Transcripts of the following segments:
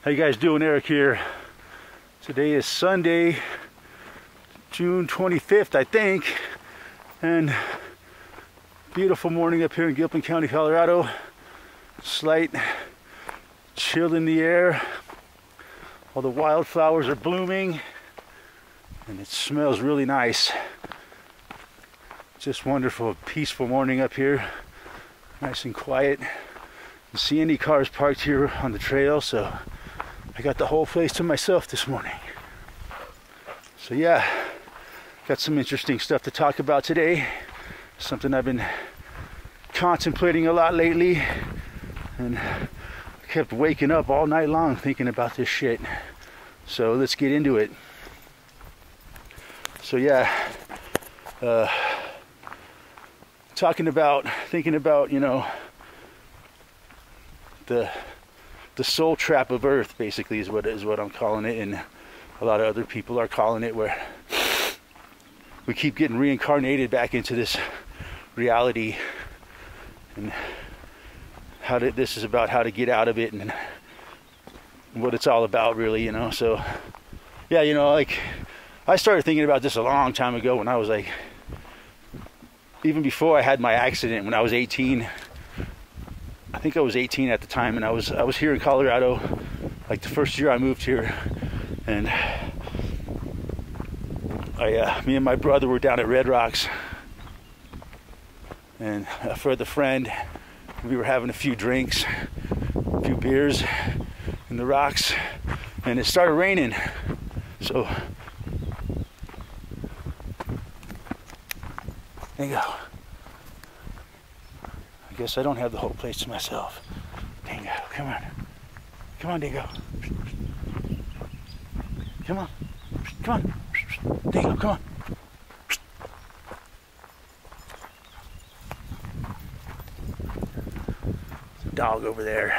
How you guys doing? Eric here. Today is Sunday, June 25th, I think, and beautiful morning up here in Gilpin County, Colorado. Slight chill in the air. All the wildflowers are blooming, and it smells really nice. Just wonderful, peaceful morning up here. Nice and quiet. Don't see any cars parked here on the trail, so I got the whole place to myself this morning. So yeah, got some interesting stuff to talk about today. Something I've been contemplating a lot lately, and I kept waking up all night long thinking about this shit. So let's get into it. So yeah, thinking about, you know, the soul trap of Earth, basically, is what I'm calling it, and a lot of other people are calling it, where we keep getting reincarnated back into this reality, and this is about how to get out of it and what it's all about, really, you know. So yeah, you know, like, I started thinking about this a long time ago, when I was like, even before I had my accident, when I was 18. I think I was 18 at the time, and I was here in Colorado, like the first year I moved here, and me and my brother were down at Red Rocks, and for the friend, we were having a few drinks, a few beers in the rocks, and it started raining. So there you go. I guess I don't have the whole place to myself. Dingo, come on. Come on, Dingo. Come on. Come on. Dingo, come on. There's a dog over there.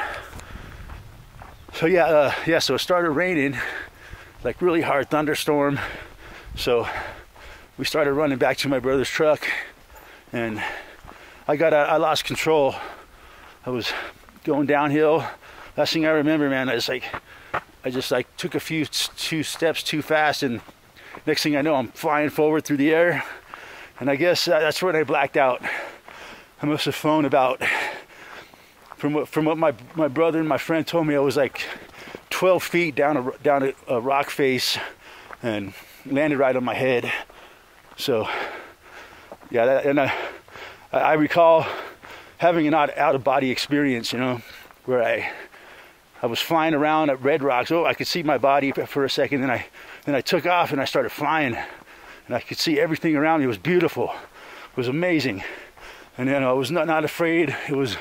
So yeah, so it started raining, like really hard thunderstorm. So we started running back to my brother's truck, and I lost control. I was going downhill. Last thing I remember, man, I just took two steps too fast, and next thing I know, I'm flying forward through the air. And I guess that's when I blacked out. I must have flown about, from what my brother and my friend told me, I was like 12 feet down a rock face, and landed right on my head. So yeah, I recall having an out-of-body experience, you know, where I was flying around at Red Rocks. Oh, I could see my body for a second, then I took off and I started flying, and I could see everything around me. It was beautiful. It was amazing. And then I was not afraid. It was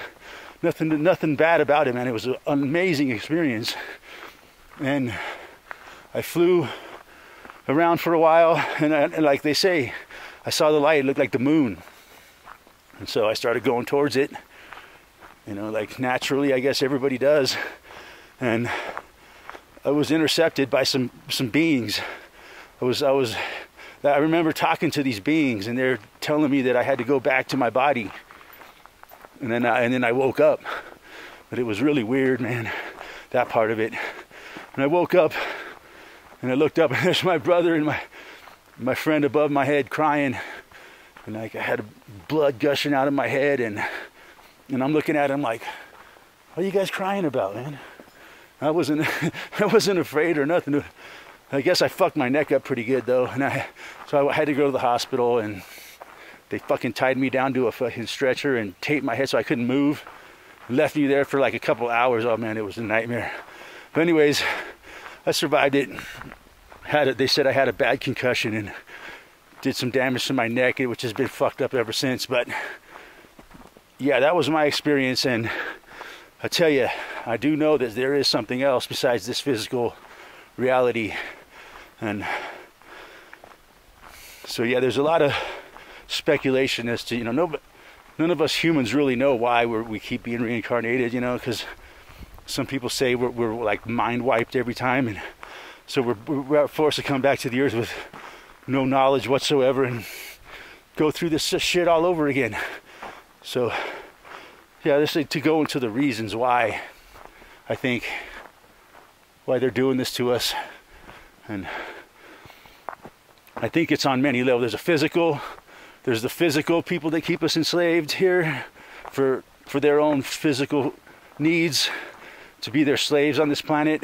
nothing bad about it, man. It was an amazing experience. And I flew around for a while, and like they say, I saw the light. It looked like the moon. And so I started going towards it, you know, like naturally, I guess everybody does. And I was intercepted by some beings. I remember talking to these beings, and they're telling me that I had to go back to my body. And then I woke up. But it was really weird, man, that part of it. And I woke up, and I looked up, and there's my brother and my friend above my head crying. And like, I had blood gushing out of my head, and I'm looking at him like, what are you guys crying about, man? I wasn't afraid or nothing. I guess I fucked my neck up pretty good though, and so I had to go to the hospital, and they fucking tied me down to a fucking stretcher and taped my head so I couldn't move. Left me there for like a couple hours. Oh man, it was a nightmare. But anyways, I survived it. They said I had a bad concussion and did some damage to my neck, which has been fucked up ever since. But yeah, that was my experience, and I tell you, I do know that there is something else besides this physical reality. And so yeah, there's a lot of speculation as to, you know, none of us humans really know why we keep being reincarnated, you know, because some people say we're like mind wiped every time, and so we're forced to come back to the earth with no knowledge whatsoever and go through this shit all over again. So yeah, this is to go into the reasons why I think why they're doing this to us. And I think it's on many levels. There's the physical people that keep us enslaved here for their own physical needs, to be their slaves on this planet,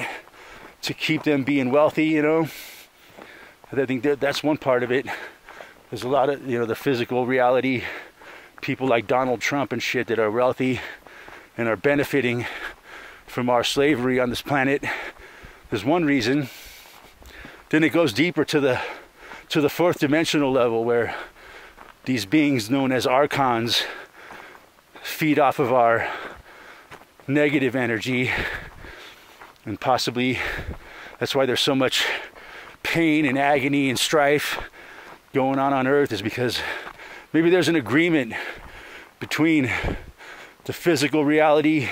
to keep them being wealthy, you know. I think that's one part of it. There's a lot of, you know, the physical reality, people like Donald Trump and shit that are wealthy and are benefiting from our slavery on this planet. There's one reason. Then it goes deeper to the fourth dimensional level, where these beings known as archons feed off of our negative energy, and possibly that's why there's so much pain and agony and strife going on Earth, is because maybe there's an agreement between the physical reality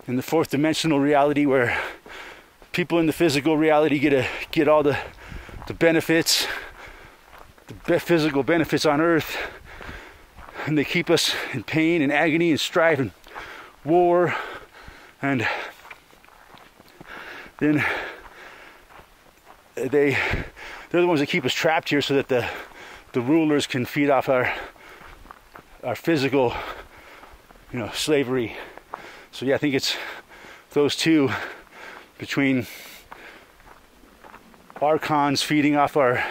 and the fourth dimensional reality, where people in the physical reality get all the benefits, the physical benefits on Earth, and they keep us in pain and agony and strife and war, and then they're the ones that keep us trapped here, so that the rulers can feed off our physical, you know, slavery. So yeah, I think it's those two, between archons feeding off our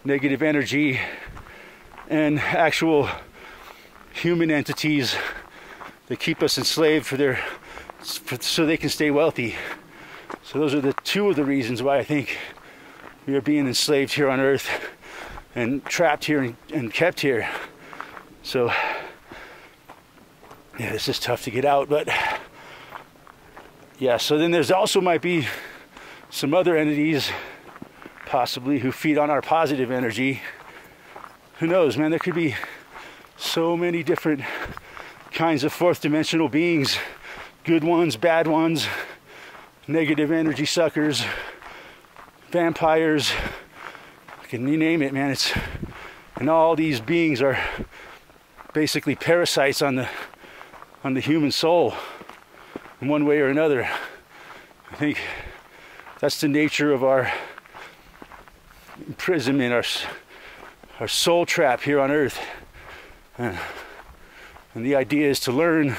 negative energy and actual human entities that keep us enslaved so they can stay wealthy. So those are the two of the reasons why I think we are being enslaved here on Earth and trapped here and kept here. So yeah, this is tough to get out, but yeah, so then there's also might be some other entities possibly who feed on our positive energy. Who knows, man? There could be so many different kinds of fourth dimensional beings, good ones, bad ones, negative energy suckers, vampires, you name it, man. And all these beings are basically parasites on the human soul in one way or another. I think that's the nature of our imprisonment, our soul trap here on Earth. And the idea is to learn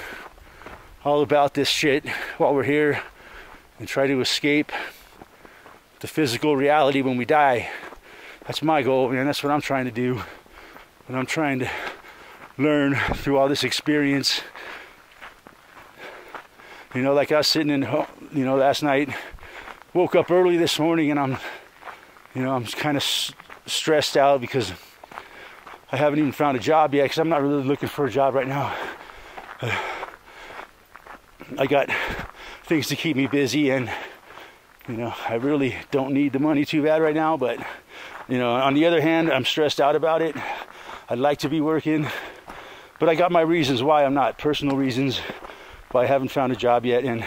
all about this shit while we're here and try to escape the physical reality when we die. That's my goal, man. That's what I'm trying to do. And I'm trying to learn through all this experience. You know, like I was sitting in, you know, last night, woke up early this morning, and I'm kind of stressed out because I haven't even found a job yet, because I'm not really looking for a job right now. I got things to keep me busy, and, you know, I really don't need the money too bad right now, but, you know, on the other hand, I'm stressed out about it. I'd like to be working, but I got my reasons why I'm not, personal reasons why I haven't found a job yet. And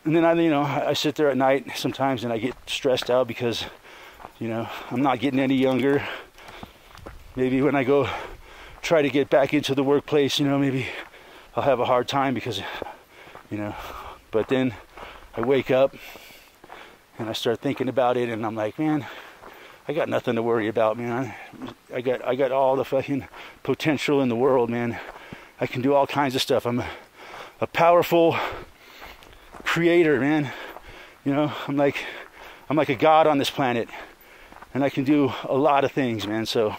then I sit there at night sometimes and I get stressed out because, you know, I'm not getting any younger. Maybe when I go try to get back into the workplace, you know, maybe I'll have a hard time because, you know, but then I wake up and I start thinking about it, and I'm like, man, I got nothing to worry about, man. I got all the fucking potential in the world, man. I can do all kinds of stuff. I'm a powerful creator, man. You know, I'm like a god on this planet, and I can do a lot of things, man. So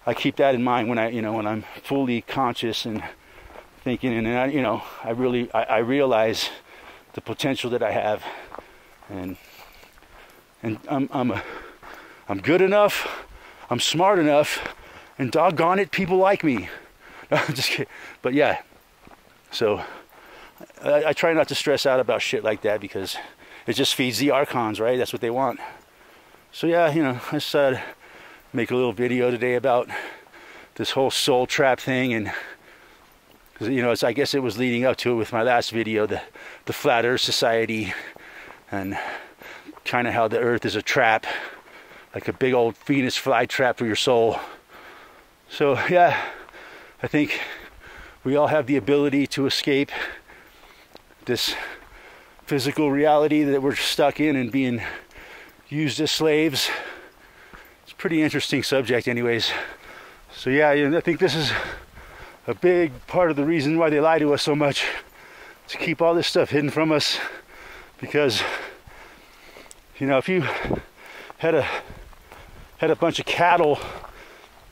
I keep that in mind when I'm fully conscious and thinking, and I realize the potential that I have, and I'm good enough, I'm smart enough, and doggone it, people like me. No, I'm just kidding. But yeah, so I try not to stress out about shit like that, because it just feeds the archons, right? That's what they want. So yeah, you know, I decided to make a little video today about this whole soul trap thing, and you know, I guess it was leading up to it with my last video, the Flat Earth Society, and kind of how the Earth is a trap, like a big old Venus flytrap for your soul. So yeah, I think we all have the ability to escape this physical reality that we're stuck in and being used as slaves. It's a pretty interesting subject anyways. So yeah, I think this is a big part of the reason why they lie to us so much, to keep all this stuff hidden from us. Because, you know, if you had a bunch of cattle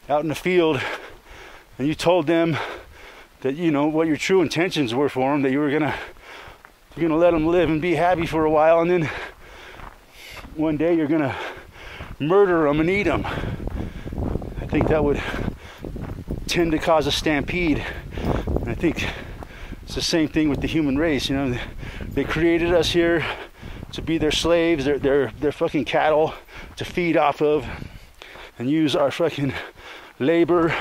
out in the field and you told them that, you know, what your true intentions were for them, that you're gonna let them live and be happy for a while, and then one day you're gonna murder them and eat them, I think that would tend to cause a stampede. And I think it's the same thing with the human race. You know, they created us here to be their slaves, their fucking cattle to feed off of, and use our fucking labor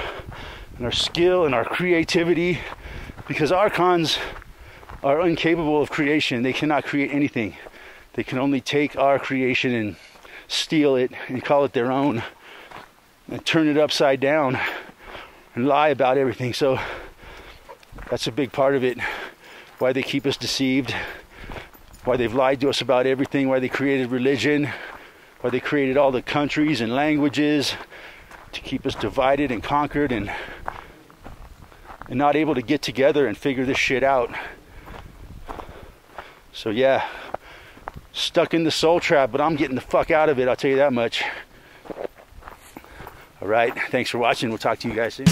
and our skill and our creativity, because archons are incapable of creation. They cannot create anything. They can only take our creation and steal it and call it their own and turn it upside down and lie about everything. So that's a big part of it, why they keep us deceived, why they've lied to us about everything, why they created religion, why they created all the countries and languages to keep us divided and conquered and not able to get together and figure this shit out. So yeah, stuck in the soul trap, but I'm getting the fuck out of it, I'll tell you that much. All right, thanks for watching. We'll talk to you guys soon.